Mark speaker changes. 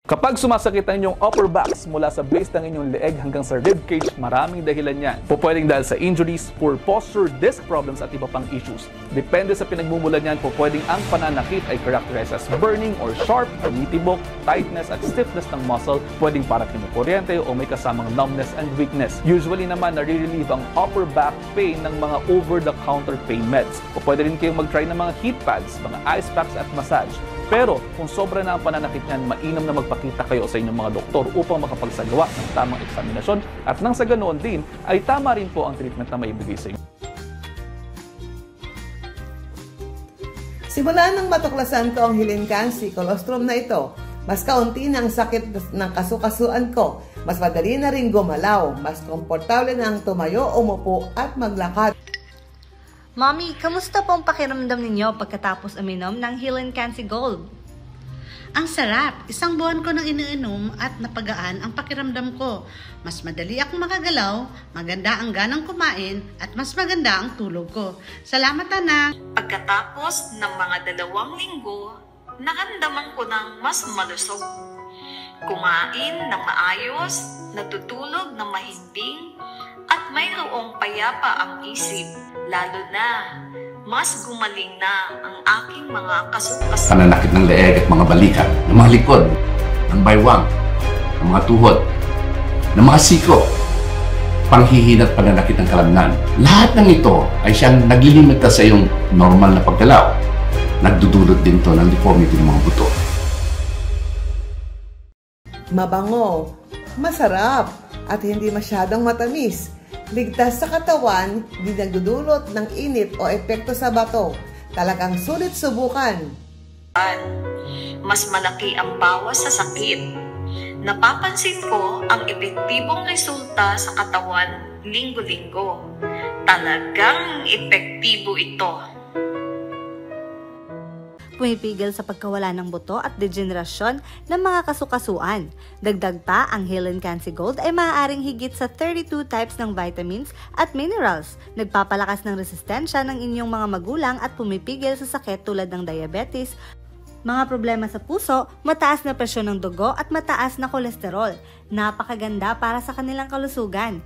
Speaker 1: Kapag sumasakit ang inyong upper backs mula sa base ng inyong leeg hanggang sa rib cage, maraming dahilan yan. Pwedeng dahil sa injuries, poor posture, disc problems at iba pang issues. Depende sa pinagmumulan yan, pwedeng ang pananakit ay characterized as burning or sharp, tumitibok, tightness at stiffness ng muscle, pwedeng parang kinukuryente o may kasamang numbness and weakness. Usually naman, nare-relieve ang upper back pain ng mga over-the-counter pain meds. Pwede rin kayong mag-try ng mga heat pads, mga ice packs at massage. Pero kung sobra na ang pananakit niyan, mainam na magpakita kayo sa inyong mga doktor upang makapagsagawa ng tamang eksaminasyon at nang sa ganoon din ay tama rin po ang treatment na maibigay sa inyo.
Speaker 2: Simula nang matuklasan ko ang Healing-Can-C colostrum na ito, mas kaunti na ang sakit ng kasukasuan ko, mas madali na rin gumalaw, mas komportable na ang tumayo, umupo at maglakad.
Speaker 3: Mommy, kamusta po ang pakiramdam ninyo pagkatapos uminom ng Healing-Can-C Gold?
Speaker 4: Ang sarap! Isang buwan ko nang iniinom at napagaan ang pakiramdam ko. Mas madali akong makagalaw, maganda ang ganang kumain, at mas maganda ang tulog ko. Salamat, anak!
Speaker 5: Pagkatapos ng mga 2 linggo, naramdaman ko ng mas malusog. Kumain ng maayos, natutulog ng mahimbing, at mayroong payapa ang isip. Lalo na, mas gumaling na ang aking mga kasukasuan.
Speaker 6: Pananakit ng leeg at mga balikat, ng mga likod, ng baywang, ng mga tuhod, ng mga siko, panghihina at pananakit ng kalamnan. Lahat ng ito ay siyang naglilimita sa iyong normal na paggalaw. Nagdudulot din ito ng deformity ng mga buto.
Speaker 2: Mabango, masarap, at hindi masyadong matamis. Ligtas sa katawan, di nagdudulot ng init o epekto sa bato. Talagang sulit subukan.
Speaker 5: Mas malaki ang bawas sa sakit. Napapansin ko ang epektibong resulta sa katawan linggo-linggo. Talagang epektibo ito.
Speaker 3: Pumipigil sa pagkawala ng buto at degenerasyon ng mga kasukasuan. Dagdag pa, ang Healing-Can-C Gold ay maaaring higit sa 32 types ng vitamins at minerals. Nagpapalakas ng resistensya ng inyong mga magulang at pumipigil sa sakit tulad ng diabetes, mga problema sa puso, mataas na presyon ng dugo at mataas na kolesterol. Napakaganda para sa kanilang kalusugan.